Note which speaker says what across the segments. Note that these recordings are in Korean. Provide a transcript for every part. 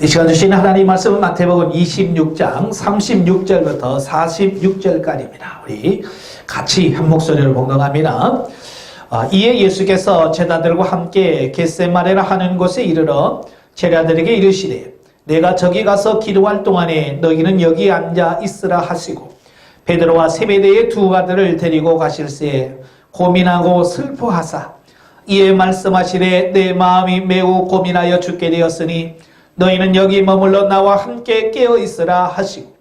Speaker 1: 이 시간 주신 하나님 말씀은 마태복음 26장 36절부터 46절까지입니다. 우리 같이 한 목소리로 봉독합니다. 이에 예수께서 제자들과 함께 겟세마네라 하는 곳에 이르러 제자들에게 이르시되 내가 저기 가서 기도할 동안에 너희는 여기 앉아 있으라 하시고 베드로와 세베대의 두 아들을 데리고 가실새 고민하고 슬퍼하사 이에 말씀하시되 내 마음이 매우 고민하여 죽게 되었으니 너희는 여기 머물러 나와 함께 깨어 있으라 하시고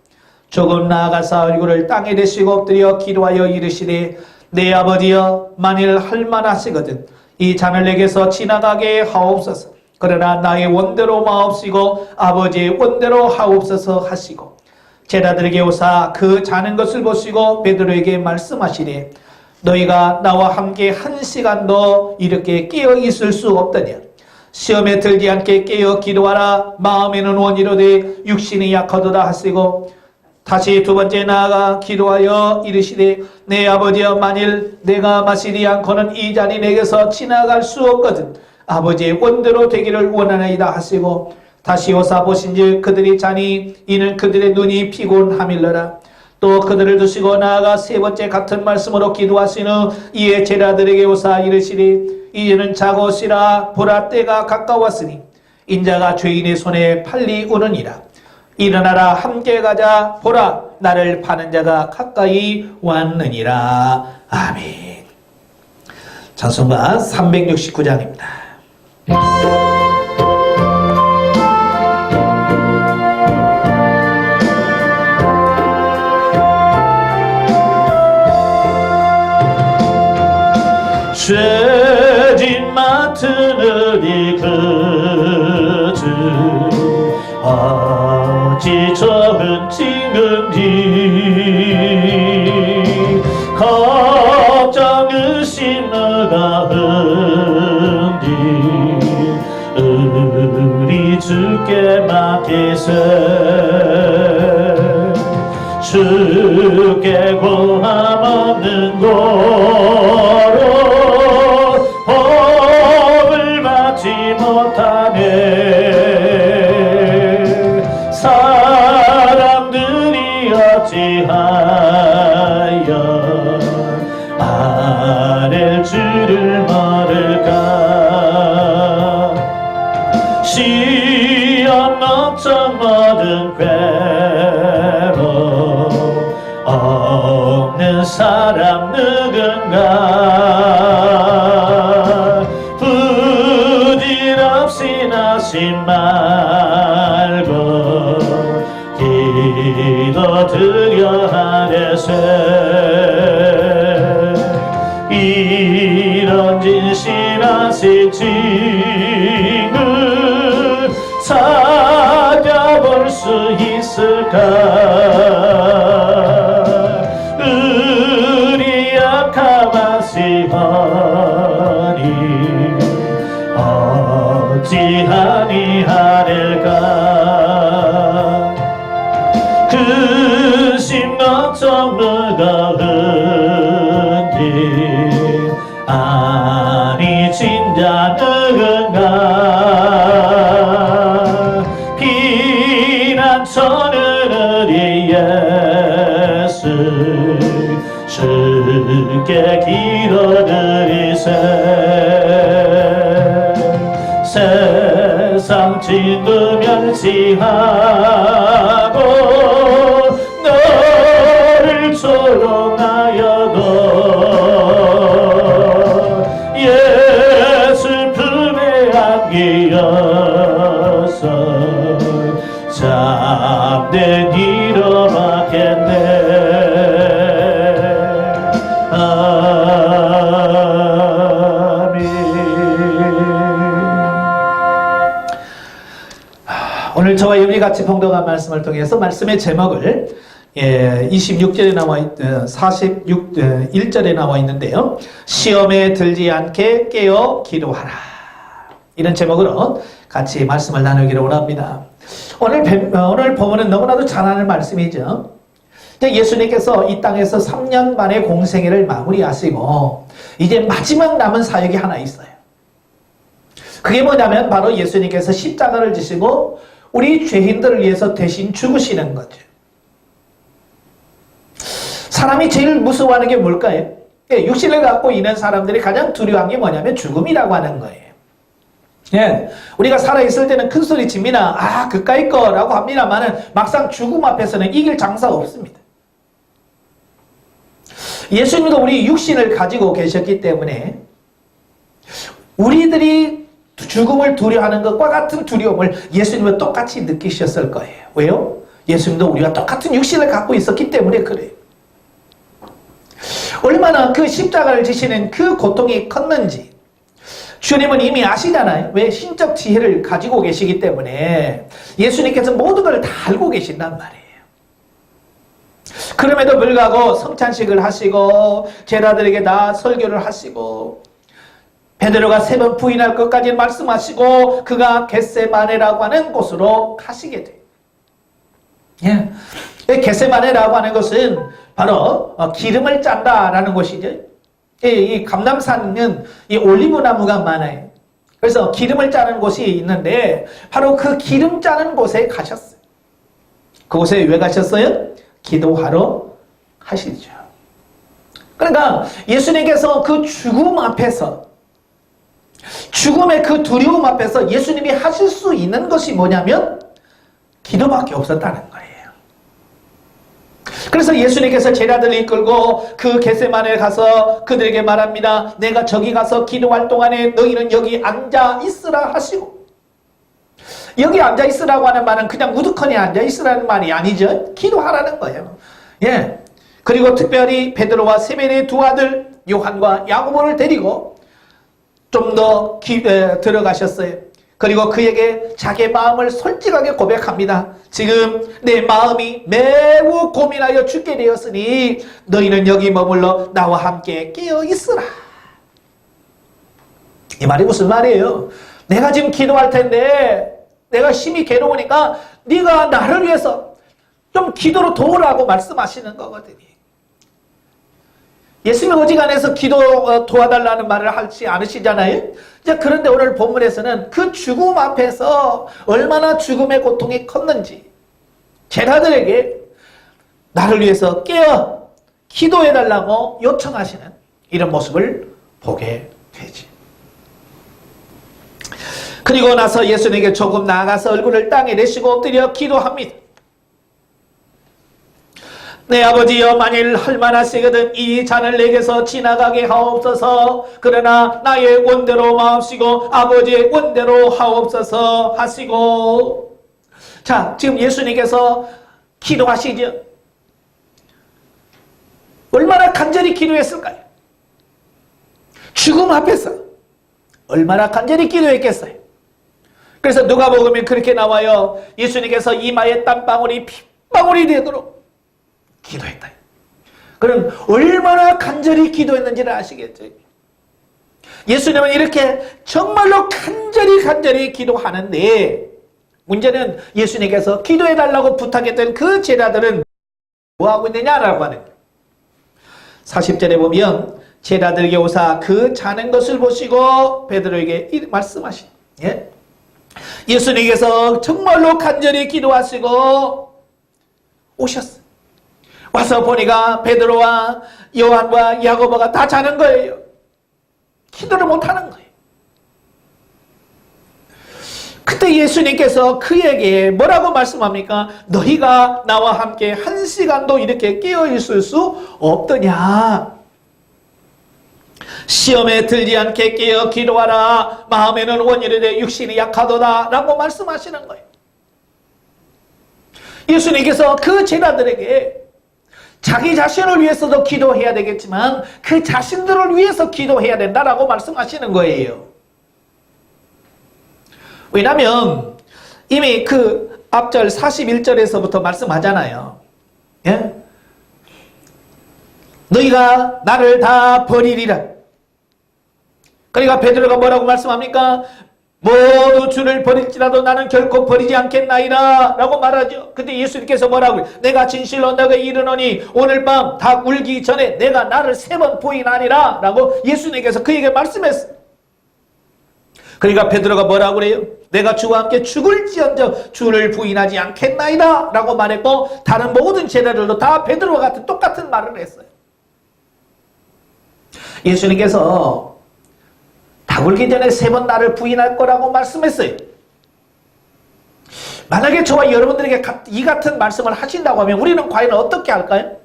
Speaker 1: 조금 나아가사 얼굴을 땅에 대시고 엎드려 기도하여 이르시되 내 아버지여 만일 할만하시거든 이 잔을 내게서 지나가게 하옵소서. 그러나 나의 원대로 마옵시고 아버지의 원대로 하옵소서 하시고 제자들에게 오사 그 자는 것을 보시고 베드로에게 말씀하시되 너희가 나와 함께 한 시간도 이렇게 깨어 있을 수 없더냐. 시험에 들지 않게 깨어 기도하라. 마음에는 원이로되 육신이 약하도다 하시고 다시 두 번째 나아가 기도하여 이르시되 내 아버지여 만일 내가 마시지 않고는 이 잔이 내게서 지나갈 수 없거든 아버지의 원대로 되기를 원하나이다 하시고 다시 오사 보신즉 그들이 자니 이는 그들의 눈이 피곤함일러라. 또 그들을 두시고 나아가 세 번째 같은 말씀으로 기도하신 후 이에 제자들에게 오사 이르시되 이제는 자고 쉬라. 보라 때가 가까웠으니 인자가 죄인의 손에 팔리 오느니라. 일어나라 함께 가자. 보라 나를 파는 자가 가까이 왔느니라. 아멘. 찬송가 369장입니다.
Speaker 2: 죄진 맡은 이 그들 어찌 저은 찍는지 걱정 의심 너가 흔디 우리 주께 맡기세 주께 고함 없는 고로 법을 받지 못하네. 사람들이 어찌하여 아랠 줄을 모를까. 시험 넘쳐 모든 괴로 없는 사람 누군가. 부질없이 나심 말고 기도 드려 하려세. 이런 진실하신 징을 찾아볼 수 있을까. 우리 약함하시오니 어찌하니 하릴까. 근심 걱정 누가 흔히 아니 진짜 누군가. 피난처는 우리 예수 주께 기도드리세. 세상 친구 멸시하고 너를 조롱하여도 예수 품에 안기어서 참된 이로 받겠네.
Speaker 1: 오늘 저와 여러분이 같이 봉독한 말씀을 통해서 말씀의 제목을 26절에 나와 1절에 나와 있는데요. 시험에 들지 않게 깨어 기도하라. 이런 제목으로 같이 말씀을 나누기를 원합니다. 오늘 본문은 너무나도 잘 아는 말씀이죠. 예수님께서 이 땅에서 3년 만에 공생애를 마무리하시고 이제 마지막 남은 사역이 하나 있어요. 그게 뭐냐면 바로 예수님께서 십자가를 지시고 우리 죄인들을 위해서 대신 죽으시는 거죠. 사람이 제일 무서워하는 게 뭘까요? 육신을 갖고 있는 사람들이 가장 두려워한 게 뭐냐면 죽음이라고 하는 거예요. 예, 우리가 살아있을 때는 큰 소리 칩니다. 아, 그까이 거라고 합니다만은 막상 죽음 앞에서는 이길 장사가 없습니다. 예수님도 우리 육신을 가지고 계셨기 때문에 우리들이 죽음을 두려워하는 것과 같은 두려움을 예수님은 똑같이 느끼셨을 거예요. 왜요? 예수님도 우리가 똑같은 육신을 갖고 있었기 때문에 그래요. 얼마나 그 십자가를 지시는 그 고통이 컸는지 주님은 이미 아시잖아요. 왜? 신적 지혜를 가지고 계시기 때문에 예수님께서 모든 걸 다 알고 계신단 말이에요. 그럼에도 불구하고 성찬식을 하시고 제자들에게 다 설교를 하시고 베드로가 3번 부인할 것까지 말씀하시고 그가 겟세마네라고 하는 곳으로 가시게 돼요. 예. 겟세마네라고 하는 것은 바로 기름을 짠다라는 곳이죠. 이 감람산은 이 올리브 나무가 많아요. 그래서 기름을 짜는 곳이 있는데 바로 그 기름 짜는 곳에 가셨어요. 그곳에 왜 가셨어요? 기도하러 가시죠. 그러니까 예수님께서 그 죽음 앞에서 죽음의 그 두려움 앞에서 예수님이 하실 수 있는 것이 뭐냐면 기도밖에 없었다는 거예요. 그래서 예수님께서 제자들을 이끌고 그 겟세마네에 가서 그들에게 말합니다. 내가 저기 가서 기도할 동안에 너희는 여기 앉아 있으라 하시고, 여기 앉아 있으라고 하는 말은 그냥 우두커니 앉아 있으라는 말이 아니죠. 기도하라는 거예요. 예. 그리고 특별히 베드로와 세베대의 두 아들 요한과 야고보를 데리고 좀 더 들어가셨어요. 그리고 그에게 자기의 마음을 솔직하게 고백합니다. 지금 내 마음이 매우 고민하여 죽게 되었으니 너희는 여기 머물러 나와 함께 깨어 있으라. 이 말이 무슨 말이에요? 내가 지금 기도할 텐데 내가 심히 괴로우니까 네가 나를 위해서 좀 기도로 도우라고 말씀하시는 거거든요. 예수님 어지간해서 기도 도와달라는 말을 하지 않으시잖아요. 자, 그런데 오늘 본문에서는 그 죽음 앞에서 얼마나 죽음의 고통이 컸는지 제자들에게 나를 위해서 깨어 기도해달라고 요청하시는 이런 모습을 보게 되지. 그리고 나서 예수님에게 조금 나아가서 얼굴을 땅에 내쉬고 엎드려 기도합니다. 내 아버지여, 만일 할만하시거든 이 잔을 내게서 지나가게 하옵소서. 그러나 나의 원대로 마옵시고 아버지의 원대로 하옵소서 하시고. 자, 지금 예수님께서 기도하시죠. 얼마나 간절히 기도했을까요? 죽음 앞에서 얼마나 간절히 기도했겠어요. 그래서 누가복음에 그렇게 나와요. 예수님께서 이마에 땀방울이 핏방울이 되도록 기도했다. 그럼 얼마나 간절히 기도했는지를 아시겠죠? 예수님은 이렇게 정말로 간절히 기도하는데 문제는 예수님께서 기도해달라고 부탁했던 그 제자들은 뭐하고 있느냐라고 하는 거예요. 40절에 보면 제자들에게 오사 그 자는 것을 보시고 베드로에게 말씀하신, 예? 예수님께서 정말로 간절히 기도하시고 오셨어요. 와서 보니까 베드로와 요한과 야고보가 다 자는 거예요. 기도를 못하는 거예요. 그때 예수님께서 그에게 뭐라고 말씀합니까? 너희가 나와 함께 1시간도 이렇게 깨어있을 수 없더냐. 시험에 들지 않게 깨어 기도하라. 마음에는 원이르되 육신이 약하도다 라고 말씀하시는 거예요. 예수님께서 그 제자들에게 자기 자신을 위해서도 기도해야 되겠지만 그 자신들을 위해서 기도해야 된다라고 말씀하시는 거예요. 왜냐하면 이미 그 앞절 41절에서부터 말씀하잖아요. 예? 너희가 나를 다 버리리라. 그러니까 베드로가 뭐라고 말씀합니까? 모두 주를 버릴지라도 나는 결코 버리지 않겠나이다 라고 말하죠. 근데 예수님께서 뭐라고요? 내가 진실로 너에게 이르노니 오늘 밤 닭 울기 전에 내가 나를 3번 부인하리라 라고 예수님께서 그에게 말씀했어요. 그러니까 베드로가 뭐라고 그래요? 내가 주와 함께 죽을지언정 주를 부인하지 않겠나이다 라고 말했고, 다른 모든 제자들도 다 베드로와 같은 똑같은 말을 했어요. 예수님께서 다 굴기 전에 3번 나를 부인할 거라고 말씀했어요. 만약에 저와 여러분들에게 이 같은 말씀을 하신다고 하면 우리는 과연 어떻게 할까요?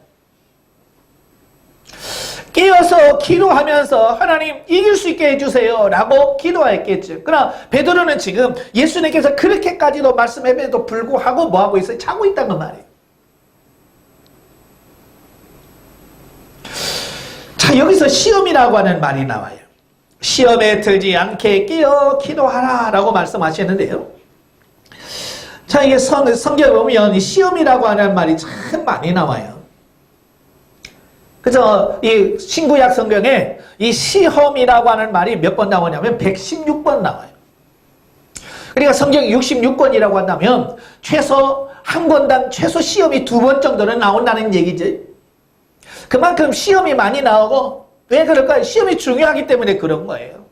Speaker 1: 깨어서 기도하면서 하나님 이길 수 있게 해주세요 라고 기도했겠죠. 그러나 베드로는 지금 예수님께서 그렇게까지도 말씀해도 불구하고 뭐하고 있어요? 자고 있다는 말이에요. 자, 여기서 시험이라고 하는 말이 나와요. 시험에 들지 않게 깨어 기도하라 라고 말씀하셨는데요. 자, 이게 성경에 보면 이 시험이라고 하는 말이 참 많이 나와요. 그래서 이 신구약 성경에 이 시험이라고 하는 말이 몇 번 나오냐면 116번 나와요. 그러니까 성경 66권이라고 한다면 최소 한 권당 최소 시험이 2번 정도는 나온다는 얘기죠. 그만큼 시험이 많이 나오고, 왜 그럴까요? 시험이 중요하기 때문에 그런 거예요.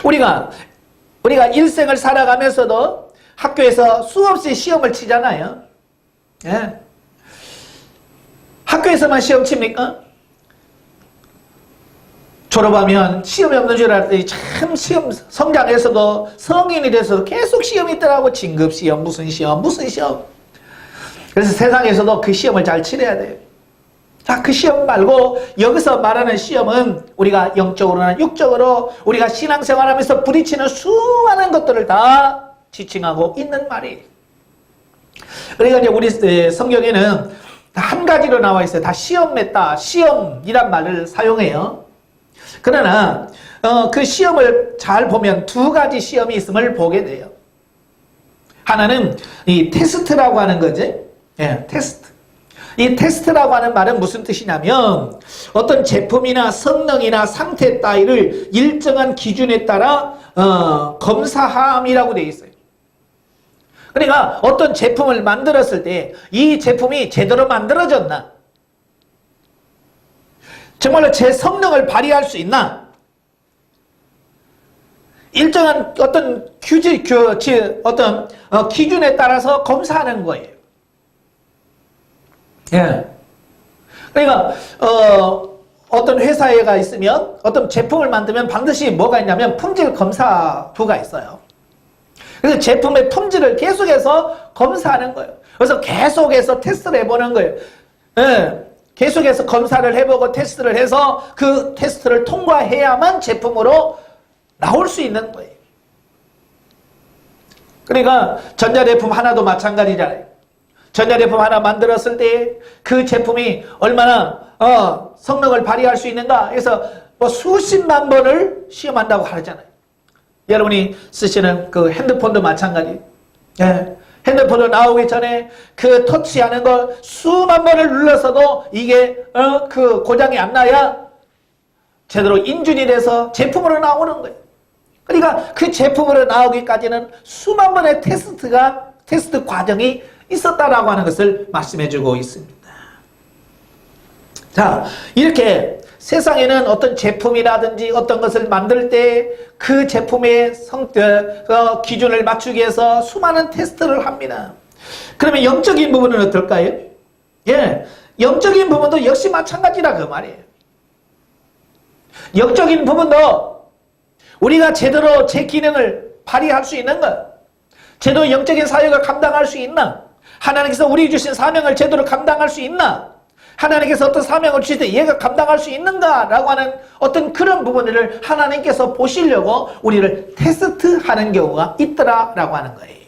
Speaker 1: 우리가 일생을 살아가면서도 학교에서 수없이 시험을 치잖아요. 예. 학교에서만 시험 칩니까? 졸업하면 시험이 없는 줄 알았더니 참 시험, 성장해서도 성인이 돼서도 계속 시험이 있더라고. 진급시험, 무슨 시험. 그래서 세상에서도 그 시험을 잘 치러야 돼요. 자, 그 시험 말고 여기서 말하는 시험은 우리가 영적으로나 육적으로 우리가 신앙생활하면서 부딪히는 수많은 것들을 다 지칭하고 있는 말이에요. 그러니까 이제 우리 성경에는 한 가지로 나와 있어요. 다 시험 맺다, 시험이란 말을 사용해요. 그러나 그 시험을 잘 보면 2가지 시험이 있음을 보게 돼요. 하나는 이 테스트라고 하는 거지. 예, 테스트. 이 테스트라고 하는 말은 무슨 뜻이냐면 어떤 제품이나 성능이나 상태 따위를 일정한 기준에 따라 검사함이라고 되어 있어요. 그러니까 어떤 제품을 만들었을 때 이 제품이 제대로 만들어졌나? 정말로 제 성능을 발휘할 수 있나? 일정한 어떤 기준에 따라서 검사하는 거예요. 예. 그러니까 어떤 회사가 있으면 어떤 제품을 만들면 반드시 뭐가 있냐면 품질 검사부가 있어요. 그래서 제품의 품질을 계속해서 검사하는 거예요. 그래서 계속해서 테스트를 해보는 거예요. 예. 계속해서 검사를 해보고 테스트를 해서 그 테스트를 통과해야만 제품으로 나올 수 있는 거예요. 그러니까 전자제품 하나도 마찬가지잖아요. 전자제품 하나 만들었을 때 그 제품이 얼마나 성능을 발휘할 수 있는가 해서 뭐 수십만 번을 시험한다고 하잖아요. 여러분이 쓰시는 그 핸드폰도 마찬가지. 예. 핸드폰으로 나오기 전에 그 터치하는 걸 수만 번을 눌러서도 이게 그 고장이 안 나야 제대로 인준이 돼서 제품으로 나오는 거예요. 그러니까 그 제품으로 나오기까지는 수만 번의 테스트 과정이 있었다라고 하는 것을 말씀해주고 있습니다. 자, 이렇게 세상에는 어떤 제품이라든지 어떤 것을 만들 때 그 제품의 기준을 맞추기 위해서 수많은 테스트를 합니다. 그러면 영적인 부분은 어떨까요? 예, 영적인 부분도 역시 마찬가지라 그 말이에요. 영적인 부분도 우리가 제대로 제 기능을 발휘할 수 있는 것, 제대로 영적인 사역을 감당할 수 있나? 하나님께서 우리 주신 사명을 제대로 감당할 수 있나? 하나님께서 어떤 사명을 주실 때 얘가 감당할 수 있는가라고 하는 어떤 그런 부분을 하나님께서 보시려고 우리를 테스트하는 경우가 있더라라고 하는 거예요.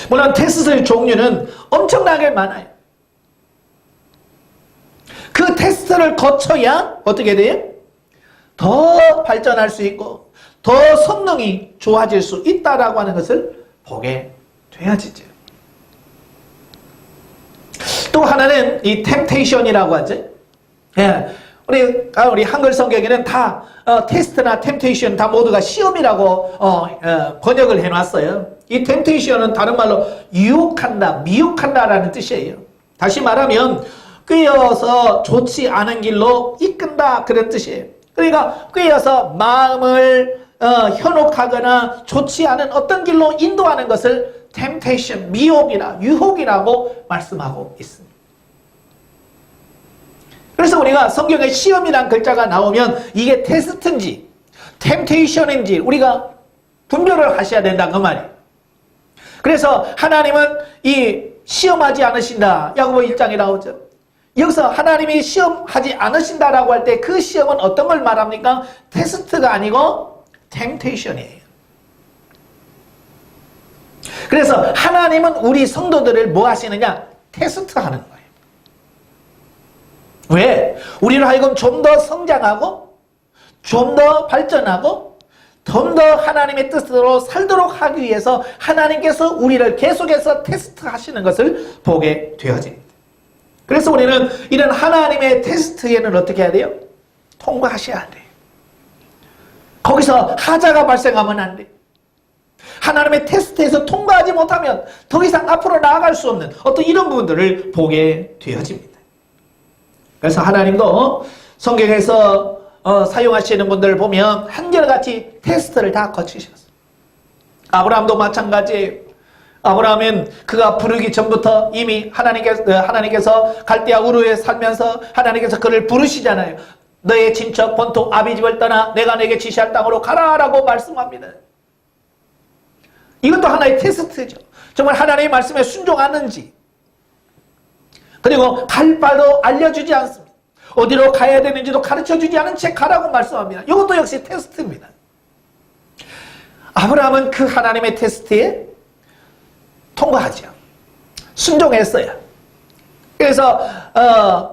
Speaker 1: 물론 테스트의 종류는 엄청나게 많아요. 그 테스트를 거쳐야 어떻게 돼요? 더 발전할 수 있고 더 성능이 좋아질 수 있다라고 하는 것을 보게 되어지죠. 또 하나는 이 템테이션이라고 하죠. 예, 우리 한글 성경에는 다 테스트나 템테이션 다 모두가 시험이라고 번역을 해놨어요. 이 템테이션은 다른 말로 유혹한다, 미혹한다라는 뜻이에요. 다시 말하면 끄여서 좋지 않은 길로 이끈다 그런 뜻이에요. 그러니까 꿰어서 마음을 현혹하거나 좋지 않은 어떤 길로 인도하는 것을 temptation, 미혹이나 유혹이라고 말씀하고 있습니다. 그래서 우리가 성경에 시험이라는 글자가 나오면 이게 테스트인지 temptation인지 우리가 분별을 하셔야 된다는 그 말이에요. 그래서 하나님은 이 시험하지 않으신다. 야고보 1장에 나오죠. 여기서 하나님이 시험하지 않으신다라고 할 때 그 시험은 어떤 걸 말합니까? 테스트가 아니고 temptation이에요. 그래서 하나님은 우리 성도들을 뭐 하시느냐? 테스트하는 거예요. 왜? 우리를 하여금 좀 더 성장하고 좀 더 발전하고 좀 더 하나님의 뜻으로 살도록 하기 위해서 하나님께서 우리를 계속해서 테스트하시는 것을 보게 되어집니다. 그래서 우리는 이런 하나님의 테스트에는 어떻게 해야 돼요? 통과하셔야 돼요. 거기서 하자가 발생하면 안 돼요. 하나님의 테스트에서 통과하지 못하면 더 이상 앞으로 나아갈 수 없는 어떤 이런 부분들을 보게 되어집니다. 그래서 하나님도 성경에서 사용하시는 분들을 보면 한결같이 테스트를 다 거치셨어요. 아브라함도 마찬가지예요. 아브라함은 그가 부르기 전부터 이미 하나님께서 갈대아 우르에 살면서 하나님께서 그를 부르시잖아요. 너의 친척 본토 아비집을 떠나 내가 내게 지시할 땅으로 가라라고 말씀합니다. 이것도 하나의 테스트죠. 정말 하나님의 말씀에 순종하는지, 그리고 갈 바도 알려주지 않습니다. 어디로 가야 되는지도 가르쳐주지 않은 채 가라고 말씀합니다. 이것도 역시 테스트입니다. 아브라함은 그 하나님의 테스트에 통과하죠. 순종했어요. 그래서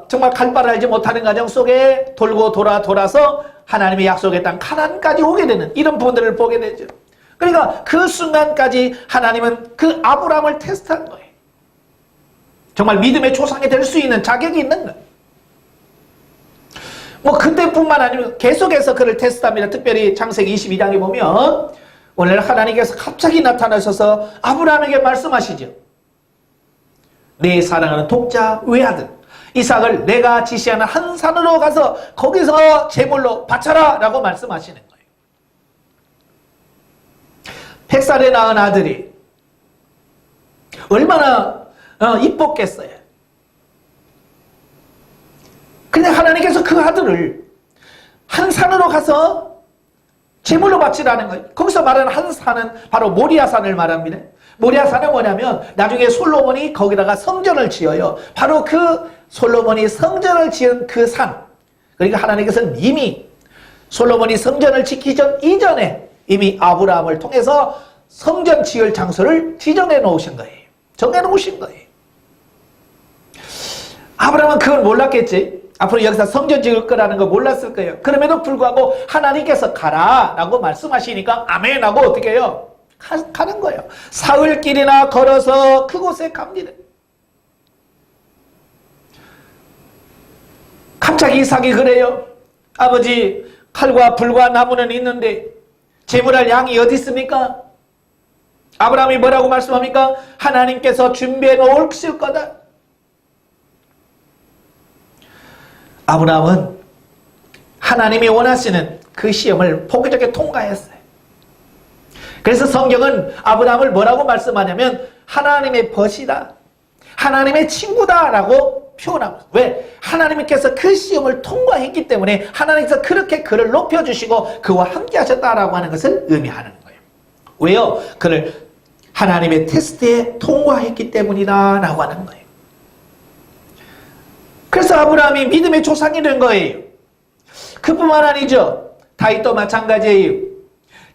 Speaker 1: 정말 갈 바를 알지 못하는 과정 속에 돌고 돌아서 하나님의 약속의 땅 가나안까지 오게 되는 이런 부분들을 보게 되죠. 그러니까 그 순간까지 하나님은 그 아브라함을 테스트한 거예요. 정말 믿음의 조상이 될 수 있는 자격이 있는 거예요. 뭐 그때뿐만 아니라 계속해서 그를 테스트합니다. 특별히 창세기 22장에 보면 오늘 하나님께서 갑자기 나타나셔서 아브라함에게 말씀하시죠. 내 사랑하는 독자 외아들 이삭을 내가 지시하는 한 산으로 가서 거기서 제물로 바쳐라 라고 말씀하시는 거예요. 100살에 낳은 아들이 얼마나 이뻤겠어요. 근데 하나님께서 그 아들을 한 산으로 가서 제물로 바치라는 거예요. 거기서 말하는 한 산은 바로 모리아산을 말합니다. 모리아산은 뭐냐면 나중에 솔로몬이 거기다가 성전을 지어요. 바로 그 솔로몬이 성전을 지은 그 산. 그러니까 하나님께서는 이미 솔로몬이 성전을 짓기 이전에 이미 아브라함을 통해서 성전 지을 장소를 지정해 놓으신 거예요. 정해 놓으신 거예요. 아브라함은 그걸 몰랐겠지. 앞으로 여기서 성전 지을 거라는 거 몰랐을 거예요. 그럼에도 불구하고 하나님께서 가라 라고 말씀하시니까 아멘 하고 어떻게 해요? 가는 거예요. 사흘길이나 걸어서 그곳에 갑니다. 갑자기 이삭이 그래요. 아버지, 칼과 불과 나무는 있는데 제물할 양이 어디 있습니까? 아브라함이 뭐라고 말씀합니까? 하나님께서 준비해 놓으실 거다. 아브라함은 하나님이 원하시는 그 시험을 포기적에 통과했어요. 그래서 성경은 아브라함을 뭐라고 말씀하냐면 하나님의 벗이다, 하나님의 친구다 라고 표현하고 있어요. 왜? 하나님께서 그 시험을 통과했기 때문에 하나님께서 그렇게 그를 높여주시고 그와 함께 하셨다라고 하는 것을 의미하는 거예요. 왜요? 그를 하나님의 테스트에 통과했기 때문이다 라고 하는 거예요. 그래서 아브라함이 믿음의 조상이 된 거예요. 그뿐만 아니죠. 다윗도 마찬가지예요.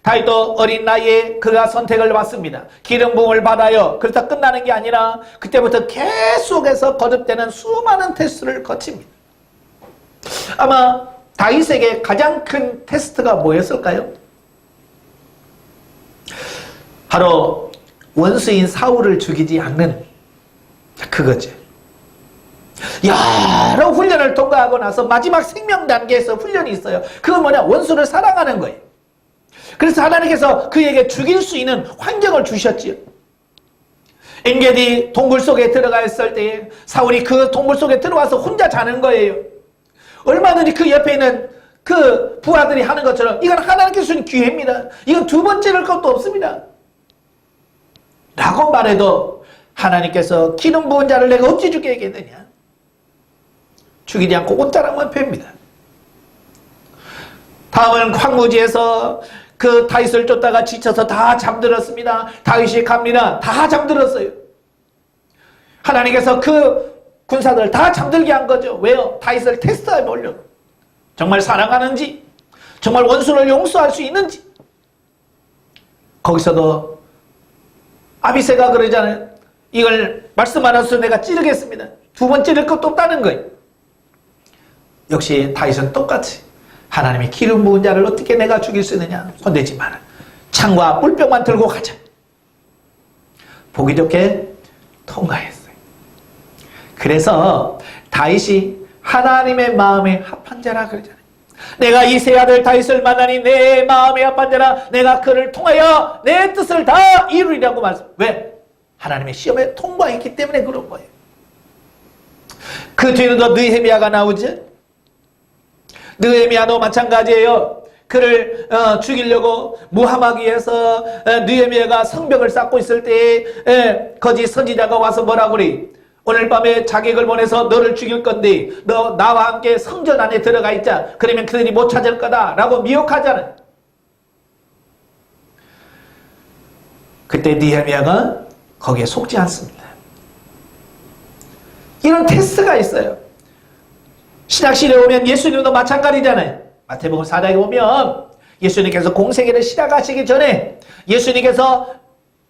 Speaker 1: 다윗도 어린 나이에 그가 선택을 받습니다. 기름 부음을 받아요. 그렇다 끝나는 게 아니라 그때부터 계속해서 거듭되는 수많은 테스트를 거칩니다. 아마 다윗에게 가장 큰 테스트가 뭐였을까요? 바로 원수인 사울을 죽이지 않는 그거죠. 여러 훈련을 통과하고 나서 마지막 생명 단계에서 훈련이 있어요. 그건 뭐냐? 원수를 사랑하는 거예요. 그래서 하나님께서 그에게 죽일 수 있는 환경을 주셨지요. 엔게디 동굴 속에 들어가 있을 때 사울이 그 동굴 속에 들어와서 혼자 자는 거예요. 얼마든지 그 옆에 있는 그 부하들이 하는 것처럼 이건 하나님께서 주신 기회입니다. 이건 두 번째를 것도 없습니다. 라고 말해도 하나님께서 기름 부은 자를 내가 어찌 죽이겠느냐. 죽이지 않고 옷자락만 팹니다. 다음은 황무지에서 그 다윗을 쫓다가 지쳐서 다 잠들었습니다. 다윗이 갑니다. 다 잠들었어요. 하나님께서 그 군사들 다 잠들게 한 거죠. 왜요? 다윗을 테스트해 보려고. 정말 사랑하는지, 정말 원수를 용서할 수 있는지. 거기서도 아비새가 그러잖아요. 이걸 말씀 안 해서 내가 찌르겠습니다. 두 번 찌를 것도 없다는 거예요. 역시 다윗은 똑같이 하나님의 기름 부은 자를 어떻게 내가 죽일 수 있느냐. 손대지 마라. 창과 뿔병만 들고 가자. 보기 좋게 통과했어요. 그래서 다윗이 하나님의 마음에 합한 자라 그러잖아요. 내가 이 세 아들 다윗을 만나니 내 마음에 합한 자라. 내가 그를 통하여 내 뜻을 다 이루리라고 말씀. 왜? 하나님의 시험에 통과했기 때문에 그런 거예요. 그 뒤는 또 느헤미야가 나오죠. 느헤미야도 마찬가지예요. 그를 죽이려고 무함하기 위해서 느헤미야가 성벽을 쌓고 있을 때 거짓 선지자가 와서 뭐라고 그래? 오늘 밤에 자객을 보내서 너를 죽일 건데 너 나와 함께 성전 안에 들어가 있자. 그러면 그들이 못 찾을 거다 라고 미혹하잖아요. 그때 느헤미야가 거기에 속지 않습니다. 이런 테스트가 있어요. 신약시대에 오면 예수님도 마찬가지잖아요. 마태복음 4장에 보면 예수님께서 공생애를 시작하시기 전에 예수님께서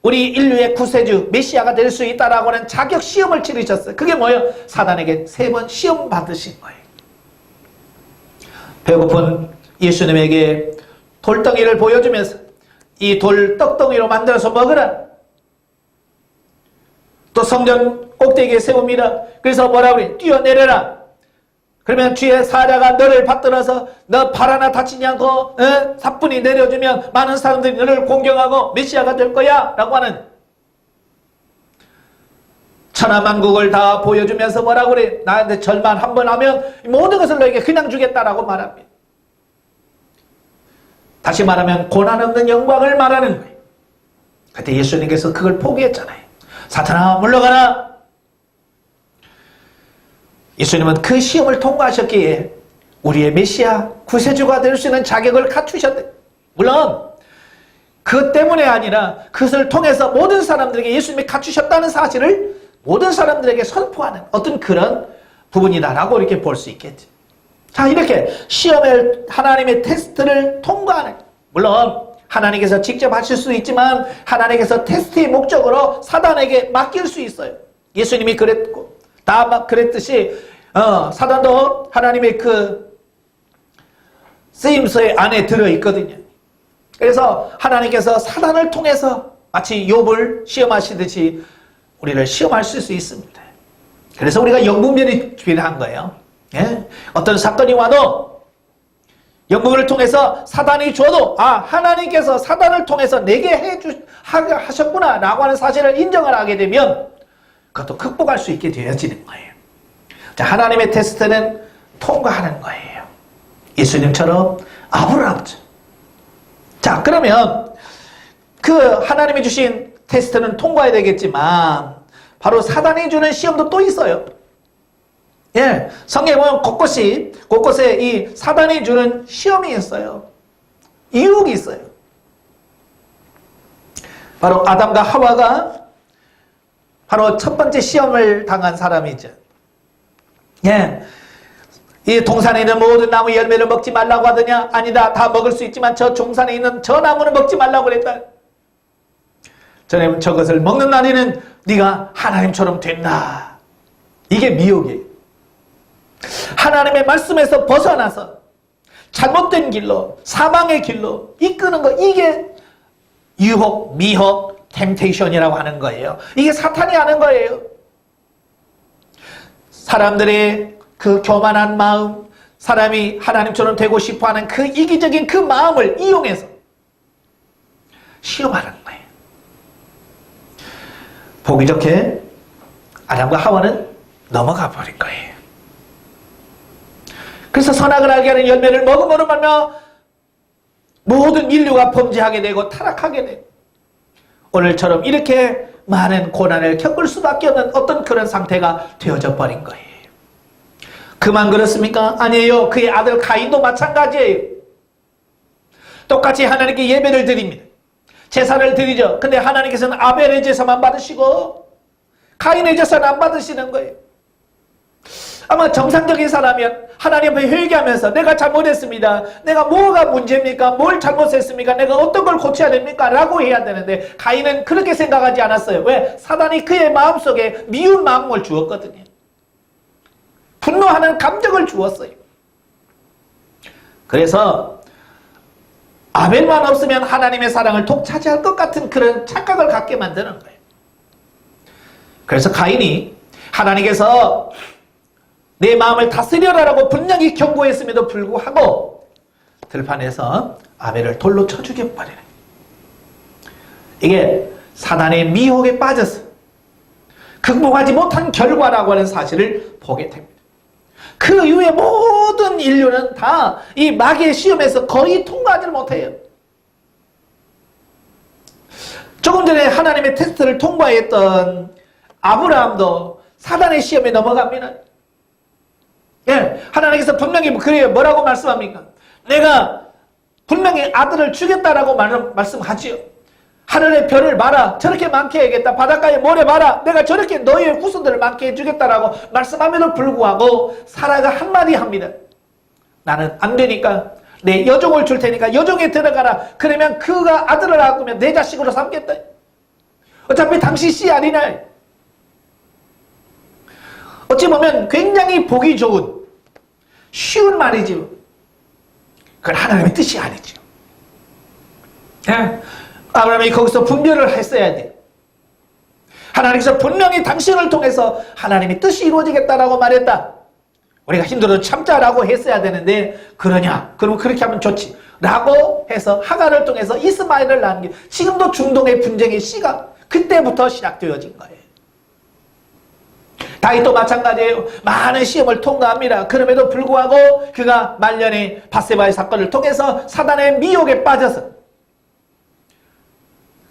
Speaker 1: 우리 인류의 구세주 메시아가 될 수 있다라고 하는 자격 시험을 치르셨어요. 그게 뭐예요? 사단에게 3번 시험 받으신 거예요. 배고픈 예수님에게 돌덩이를 보여주면서 이 돌 떡덩이로 만들어서 먹으라. 또 성전 꼭대기에 세웁니다. 그래서 뭐라고 그래? 뛰어내려라. 그러면 주의 사자가 너를 받들어서 너 발 하나 다치지 않고 사뿐히 내려주면 많은 사람들이 너를 공경하고 메시아가 될 거야 라고 하는 천하만국을 다 보여주면서 뭐라고 그래? 나한테 절만 한 번 하면 모든 것을 너에게 그냥 주겠다라고 말합니다. 다시 말하면 고난 없는 영광을 말하는 거예요. 그때 예수님께서 그걸 포기했잖아요. 사탄아 물러가라. 예수님은 그 시험을 통과하셨기에 우리의 메시아 구세주가 될 수 있는 자격을 갖추셨대. 물론 그 때문에 아니라 그것을 통해서 모든 사람들에게 예수님이 갖추셨다는 사실을 모든 사람들에게 선포하는 어떤 그런 부분이다라고 이렇게 볼 수 있겠죠. 자, 이렇게 시험을 하나님의 테스트를 통과하는, 물론 하나님께서 직접 하실 수도 있지만 하나님께서 테스트의 목적으로 사단에게 맡길 수 있어요. 예수님이 그랬고 다 막 그랬듯이 사단도 하나님의 그 쓰임서의 안에 들어있거든요. 그래서 하나님께서 사단을 통해서 마치 욥을 시험하시듯이 우리를 시험하실 수 있습니다. 그래서 우리가 영분별이 필요한 거예요. 예? 어떤 사건이 와도 영분별을 통해서 사단이 줘도 하나님께서 사단을 통해서 내게 하셨구나 라고 하는 사실을 인정을 하게 되면 그것도 극복할 수 있게 되어지는 거예요. 자, 하나님의 테스트는 통과하는 거예요. 예수님처럼 아브라함처럼. 자, 그러면 그 하나님이 주신 테스트는 통과해야 되겠지만 바로 사단이 주는 시험도 또 있어요. 예, 성경에 보면 곳곳에 이 사단이 주는 시험이 있어요. 유혹이 있어요. 바로 아담과 하와가 바로 첫 번째 시험을 당한 사람이죠. 예. 이 동산에 있는 모든 나무 열매를 먹지 말라고 하더냐? 아니다. 다 먹을 수 있지만 저 동산에 있는 저 나무는 먹지 말라고 그랬다. 저것을 먹는 날에는 네가 하나님처럼 된다. 이게 미혹이에요. 하나님의 말씀에서 벗어나서 잘못된 길로, 사망의 길로 이끄는 거, 이게 유혹, 미혹, 템테이션이라고 하는 거예요. 이게 사탄이 하는 거예요. 사람들의 그 교만한 마음, 사람이 하나님처럼 되고 싶어하는 그 이기적인 그 마음을 이용해서 시험하는 거예요. 보기 좋게 아담과 하와는 넘어가 버린 거예요. 그래서 선악을 알게 하는 열매를 먹음으로 말미암아 모든 인류가 범죄하게 되고 타락하게 되고 오늘처럼 이렇게 많은 고난을 겪을 수밖에 없는 어떤 그런 상태가 되어져 버린 거예요. 그만 그렇습니까? 아니에요. 그의 아들 가인도 마찬가지예요. 똑같이 하나님께 예배를 드립니다. 제사를 드리죠. 근데 하나님께서는 아벨의 제사만 받으시고 가인의 제사는 안 받으시는 거예요. 아마 정상적인 사람이면 하나님 앞에 회개하면서 내가 잘못했습니다. 내가 뭐가 문제입니까? 뭘 잘못했습니까? 내가 어떤 걸 고쳐야 됩니까? 라고 해야 되는데 가인은 그렇게 생각하지 않았어요. 왜? 사단이 그의 마음속에 미운 마음을 주었거든요. 분노하는 감정을 주었어요. 그래서 아벨만 없으면 하나님의 사랑을 독차지할 것 같은 그런 착각을 갖게 만드는 거예요. 그래서 가인이 하나님께서 내 마음을 다스려라라고 분명히 경고했음에도 불구하고 들판에서 아벨을 돌로 쳐 죽여버리는, 이게 사단의 미혹에 빠져서 극복하지 못한 결과라고 하는 사실을 보게 됩니다. 그 이후에 모든 인류는 다 이 마귀의 시험에서 거의 통과하지 못해요. 조금 전에 하나님의 테스트를 통과했던 아브라함도 사단의 시험에 넘어갑니다. 예, 하나님께서 분명히 그래요. 뭐라고 말씀합니까? 내가 분명히 아들을 주겠다라고 말씀하지요. 하늘의 별을 봐라. 저렇게 많게 해야겠다. 바닷가에 모래 봐라. 내가 저렇게 너희의 후손들을 많게 해주겠다라고 말씀함에도 불구하고 사라가 한마디 합니다. 나는 안 되니까 내 여종을 줄 테니까 여종에 들어가라. 그러면 그가 아들을 낳으면 내 자식으로 삼겠다. 어차피 당신 씨 아니냐. 어찌 보면 굉장히 보기 좋은 쉬운 말이지요. 그건 하나님의 뜻이 아니죠. 네? 아브라함이 거기서 분별을 했어야 돼요. 하나님께서 분명히 당신을 통해서 하나님의 뜻이 이루어지겠다라고 말했다. 우리가 힘들어도 참자라고 했어야 되는데 그러냐? 그럼 그렇게 하면 좋지 라고 해서 하갈을 통해서 이스마엘을 낳은 게 지금도 중동의 분쟁의 씨가 그때부터 시작되어진 거예요. 다윗도 마찬가지예요. 많은 시험을 통과합니다. 그럼에도 불구하고 그가 말년에 밧세바의 사건을 통해서 사단의 미혹에 빠져서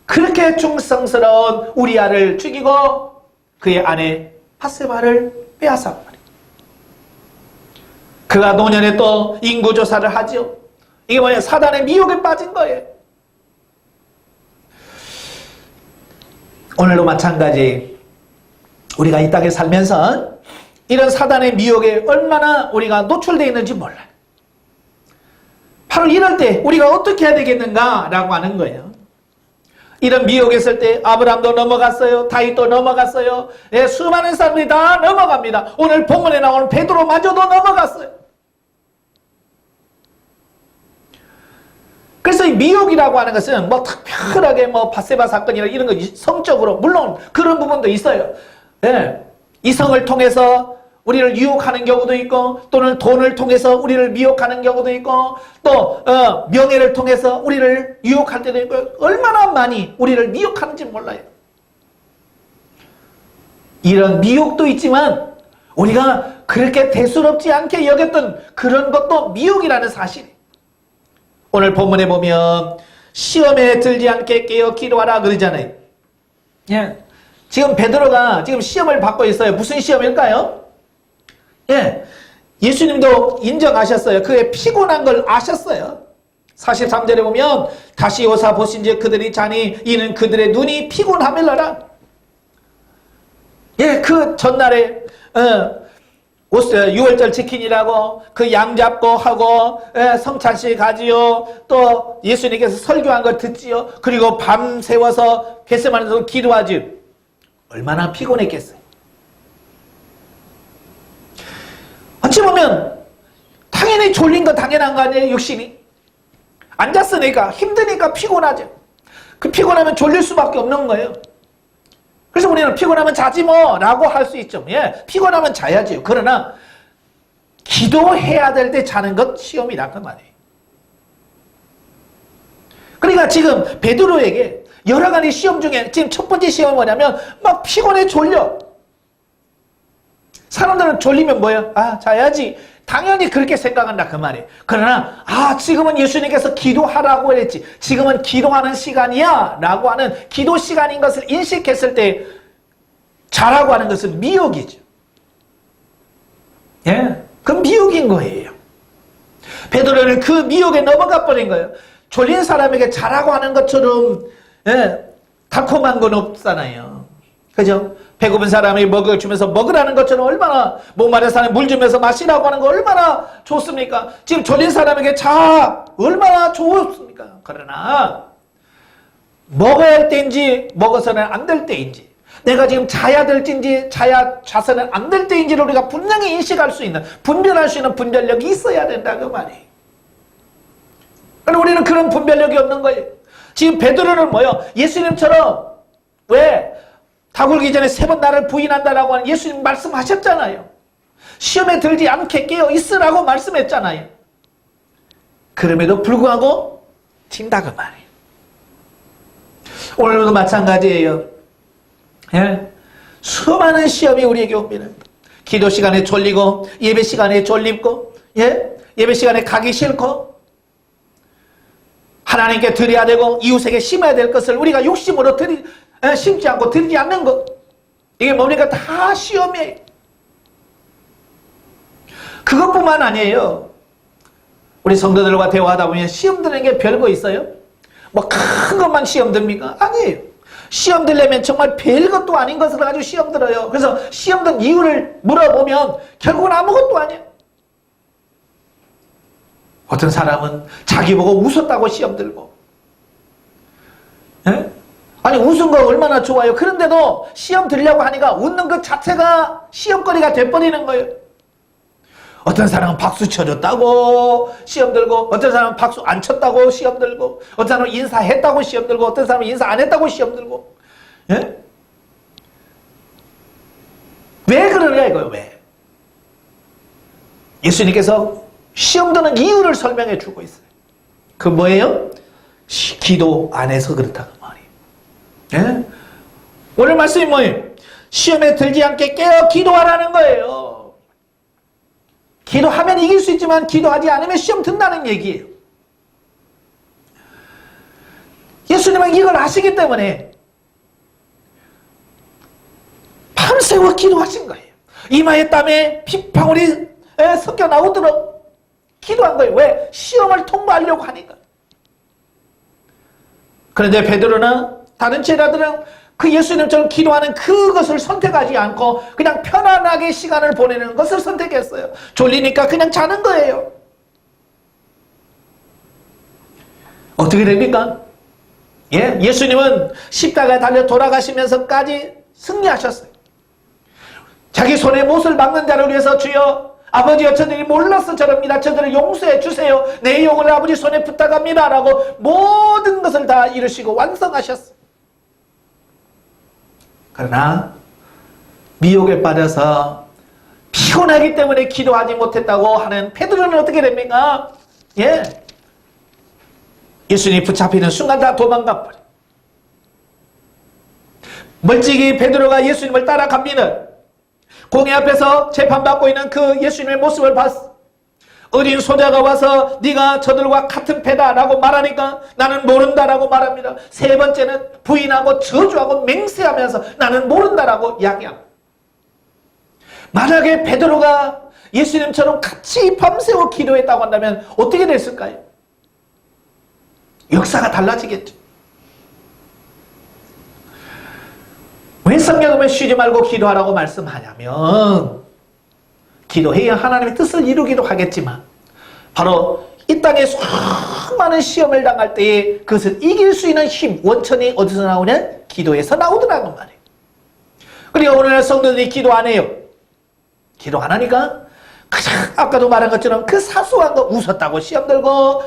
Speaker 1: 그렇게 충성스러운 우리아를 죽이고 그의 아내 밧세바를 빼앗아 버립니다. 그가 노년에 또 인구조사를 하죠. 이게 뭐예요? 사단의 미혹에 빠진 거예요. 오늘도 마찬가지 우리가 이 땅에 살면서 이런 사단의 미혹에 얼마나 우리가 노출되어 있는지 몰라요. 바로 이럴 때 우리가 어떻게 해야 되겠는가 라고 하는 거예요. 이런 미혹에 있을 때 아브라함도 넘어갔어요. 다윗도 넘어갔어요. 예, 수많은 사람들이 다 넘어갑니다. 오늘 본문에 나오는 베드로마저도 넘어갔어요. 그래서 이 미혹이라고 하는 것은 뭐 특별하게 뭐 밧세바 사건이나 이런 거 성적으로 물론 그런 부분도 있어요. 예, 이성을 통해서 우리를 유혹하는 경우도 있고 또는 돈을 통해서 우리를 미혹하는 경우도 있고 또 명예를 통해서 우리를 유혹할 때도 있고 얼마나 많이 우리를 미혹하는지 몰라요. 이런 미혹도 있지만 우리가 그렇게 대수롭지 않게 여겼던 그런 것도 미혹이라는 사실이에요. 오늘 본문에 보면 시험에 들지 않게 깨어 기도하라 그러잖아요. 예. 지금 베드로가 지금 시험을 받고 있어요. 무슨 시험일까요? 예. 예수님도 인정하셨어요. 그의 피곤한 걸 아셨어요. 43절에 보면 다시 오사 보신즉 그들이 자니 이는 그들의 눈이 피곤함일러라. 예, 그 전날에 6월절 지키니라고 그 양 잡고 하고 성찬식 가지요. 또 예수님께서 설교한 걸 듣지요. 그리고 밤 새워서 겟세마네에서 기도하지요. 얼마나 피곤했겠어요. 어찌 보면 당연히 졸린 거 당연한 거 아니에요. 육신이 앉았으니까 힘드니까 피곤하죠. 그 피곤하면 졸릴 수밖에 없는 거예요. 그래서 우리는 피곤하면 자지 뭐 라고 할 수 있죠. 예, 피곤하면 자야지요. 그러나 기도해야 될 때 자는 것 시험이란 그 말이에요. 그러니까 지금 베드로에게 여러 가지 시험 중에 지금 첫 번째 시험은 뭐냐면 막 피곤해 졸려. 사람들은 졸리면 뭐예요? 아, 자야지. 당연히 그렇게 생각한다 그 말이에요. 그러나 지금은 예수님께서 기도하라고 했지, 지금은 기도하는 시간이야 라고 하는 기도 시간인 것을 인식했을 때 자라고 하는 것은 미혹이죠. 예, 그 미혹인 거예요. 베드로는 그 미혹에 넘어가 버린 거예요. 졸린 사람에게 자라고 하는 것처럼 달콤한 건 없잖아요. 그죠? 배고픈 사람이 먹을 주면서 먹으라는 것처럼 얼마나, 목마른 사람이 물 주면서 마시라고 하는 거 얼마나 좋습니까? 지금 졸린 사람에게 얼마나 좋습니까? 그러나 먹어야 할 때인지 먹어서는 안 될 때인지, 내가 지금 자야 될지 자서는 안 될 때인지를 우리가 분명히 인식할 수 있는, 분별할 수 있는 분별력이 있어야 된다 그 말이에요. 그런데 우리는 그런 분별력이 없는 거예요. 지금 베드로는 뭐요? 예수님처럼, 왜? 다 굴기 전에 3번 나를 부인한다라고 하는 예수님 말씀하셨잖아요. 시험에 들지 않게 깨어 있으라고 말씀했잖아요. 그럼에도 불구하고 진다 그 말이에요. 오늘도 마찬가지예요. 예? 수많은 시험이 우리에게 옵니다. 기도 시간에 졸리고, 예배 시간에 졸립고, 예배 시간에 가기 싫고, 하나님께 드려야 되고 이웃에게 심어야 될 것을 우리가 욕심으로 심지 않고 드리지 않는 것, 이게 뭡니까? 다 시험이에요. 그것뿐만 아니에요. 우리 성도들과 대화하다 보면 시험 드는 게 별거 있어요? 뭐 큰 것만 시험 듭니까? 아니에요. 시험 들려면 정말 별것도 아닌 것을 가지고 시험 들어요. 그래서 시험 든 이유를 물어보면 결국은 아무것도 아니에요. 어떤 사람은 자기 보고 웃었다고 시험 들고, 아니 웃은 거 얼마나 좋아요. 그런데도 시험 들려고 하니까 웃는 것 자체가 시험거리가 돼버리는 거예요. 어떤 사람은 박수 쳐줬다고 시험 들고, 어떤 사람은 박수 안 쳤다고 시험 들고, 어떤 사람은 인사했다고 시험 들고, 어떤 사람은 인사 안 했다고 시험 들고. 왜 그러냐 이거예요. 왜? 예수님께서 시험 드는 이유를 설명해 주고 있어요. 그 뭐예요? 기도 안에서 그렇다고 말이에요. 오늘 말씀이 뭐예요? 시험에 들지 않게 깨어 기도하라는 거예요. 기도하면 이길 수 있지만 기도하지 않으면 시험 든다는 얘기예요. 예수님은 이걸 아시기 때문에 밤새워 기도하신 거예요. 이마에 땀에 핏방울이 섞여 나오도록 기도한 거예요. 왜? 시험을 통과하려고 하니까. 그런데 베드로나 다른 제자들은 그 예수님처럼 기도하는 그것을 선택하지 않고 그냥 편안하게 시간을 보내는 것을 선택했어요. 졸리니까 그냥 자는 거예요. 어떻게 됩니까? 예수님은 십자가에 달려 돌아가시면서까지 승리하셨어요. 자기 손에 못을 막는 자를 위해서 주여 아버지여 저들이 몰라서 저럽니다. 저들을 용서해 주세요. 내 영혼을 아버지 손에 부탁합니다 라고 모든 것을 다 이루시고 완성하셨어요. 그러나 미혹에 빠져서 피곤하기 때문에 기도하지 못했다고 하는 베드로는 어떻게 됩니까? 예수님이 붙잡히는 순간 다 도망가 버려. 멀찍이 베드로가 예수님을 따라갑니다. 공회 앞에서 재판받고 있는 그 예수님의 모습을 봤어. 어린 소자가 와서 네가 저들과 같은 패다 라고 말하니까 나는 모른다 라고 말합니다. 세 번째는 부인하고 저주하고 맹세하면서 나는 모른다 라고 이야기합니다. 만약에 베드로가 예수님처럼 같이 밤새워 기도했다고 한다면 어떻게 됐을까요? 역사가 달라지겠죠. 왜 성경에 쉬지 말고 기도하라고 말씀하냐면, 기도해야 하나님의 뜻을 이루기도 하겠지만 바로 이 땅에 수많은 시험을 당할 때에 그것을 이길 수 있는 힘, 원천이 어디서 나오냐? 기도에서 나오더라고 말이에요. 그리고 오늘날 성도들이 기도 안 해요. 기도 안 하니까 그냥 아까도 말한 것처럼 그 사소한 거, 웃었다고 시험 들고,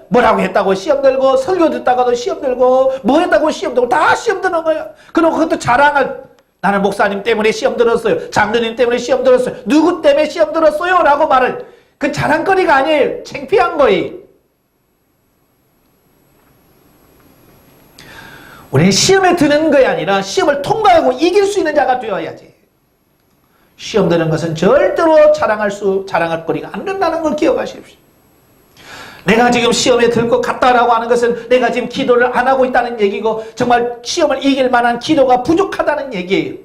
Speaker 1: 뭐라고 했다고 시험 들고, 설교 듣다가도 시험 들고, 뭐 했다고 시험 들고, 다 시험 드는 거야. 그리고 그것도 자랑을, 나는 목사님 때문에 시험 들었어요. 장로님 때문에 시험 들었어요. 누구 때문에 시험 들었어요? 라고 말을, 그 자랑거리가 아니에요. 창피한 거예요. 우리는 시험에 드는 것이 아니라 시험을 통과하고 이길 수 있는 자가 되어야지. 시험 드는 것은 절대로 자랑할 거리가 안 된다는 걸 기억하십시오. 내가 지금 시험에 들 것 같다라고 하는 것은 내가 지금 기도를 안 하고 있다는 얘기고 정말 시험을 이길 만한 기도가 부족하다는 얘기예요.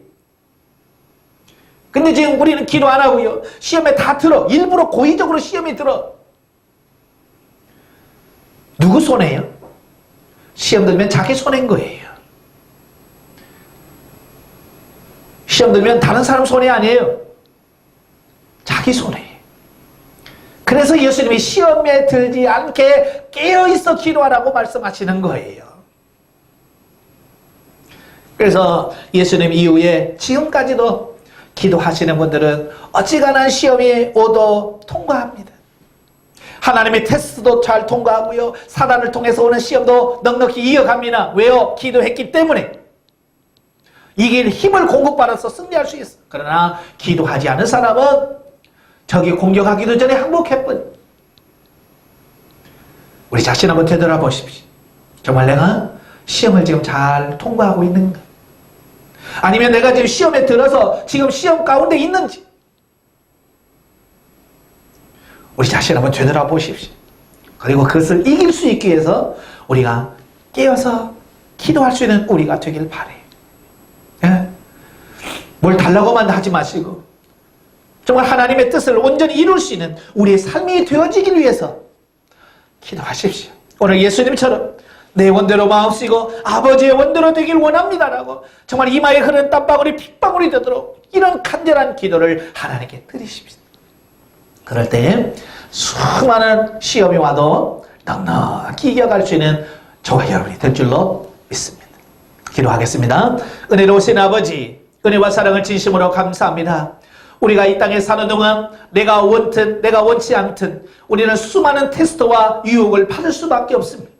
Speaker 1: 근데 지금 우리는 기도 안 하고요. 시험에 다 들어. 일부러 고의적으로 시험에 들어. 누구 손해요? 시험 들면 자기 손해인 거예요. 시험 들면 다른 사람 손해 아니에요. 자기 손해. 그래서 예수님이 시험에 들지 않게 깨어있어 기도하라고 말씀하시는 거예요. 그래서 예수님 이후에 지금까지도 기도하시는 분들은 어지간한 시험이 오도 통과합니다. 하나님의 테스트도 잘 통과하고요. 사단을 통해서 오는 시험도 넉넉히 이어갑니다. 왜요? 기도했기 때문에. 이길 힘을 공급받아서 승리할 수 있어. 그러나 기도하지 않은 사람은 적이 공격하기도 전에 항복해버려. 우리 자신 한번 되돌아보십시오. 정말 내가 시험을 지금 잘 통과하고 있는가? 아니면 내가 지금 시험에 들어서 지금 시험 가운데 있는지 우리 자신 한번 되돌아보십시오. 그리고 그것을 이길 수 있기 위해서 우리가 깨어서 기도할 수 있는 우리가 되길 바래요. 예? 뭘 달라고만 하지 마시고 정말 하나님의 뜻을 온전히 이룰 수 있는 우리의 삶이 되어지길 위해서 기도하십시오. 오늘 예수님처럼 내 원대로 마음 쓰고 아버지의 원대로 되길 원합니다라고 정말 이마에 흐르는 땀방울이 핏방울이 되도록 이런 간절한 기도를 하나님께 드리십시오. 그럴 때 수많은 시험이 와도 넉넉히 이겨갈 수 있는 저와 여러분이 될 줄로 믿습니다. 기도하겠습니다. 은혜로우신 아버지, 은혜와 사랑을 진심으로 감사합니다. 우리가 이 땅에 사는 동안 내가 원든 내가 원치 않든 우리는 수많은 테스트와 유혹을 받을 수밖에 없습니다.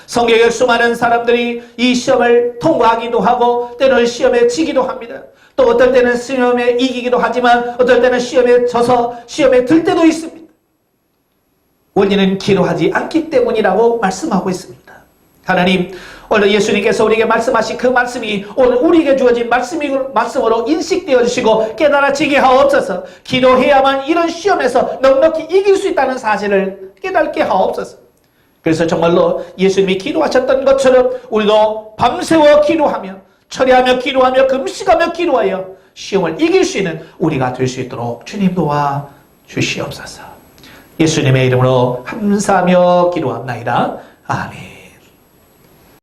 Speaker 1: 성경의 수많은 사람들이 이 시험을 통과하기도 하고 때로는 시험에 지기도 합니다. 또 어떨 때는 시험에 이기기도 하지만 어떨 때는 시험에 져서 시험에 들 때도 있습니다. 원인은 기도하지 않기 때문이라고 말씀하고 있습니다. 하나님, 오늘 예수님께서 우리에게 말씀하신 그 말씀이 오늘 우리에게 주어진 말씀으로 인식되어 주시고 깨달아지게 하옵소서. 기도해야만 이런 시험에서 넉넉히 이길 수 있다는 사실을 깨닫게 하옵소서. 그래서 정말로 예수님이 기도하셨던 것처럼 우리도 밤새워 기도하며 철야하며 기도하며 금식하며 기도하여 시험을 이길 수 있는 우리가 될 수 있도록 주님 도와 주시옵소서. 예수님의 이름으로 감사하며 기도합나이다. 아멘.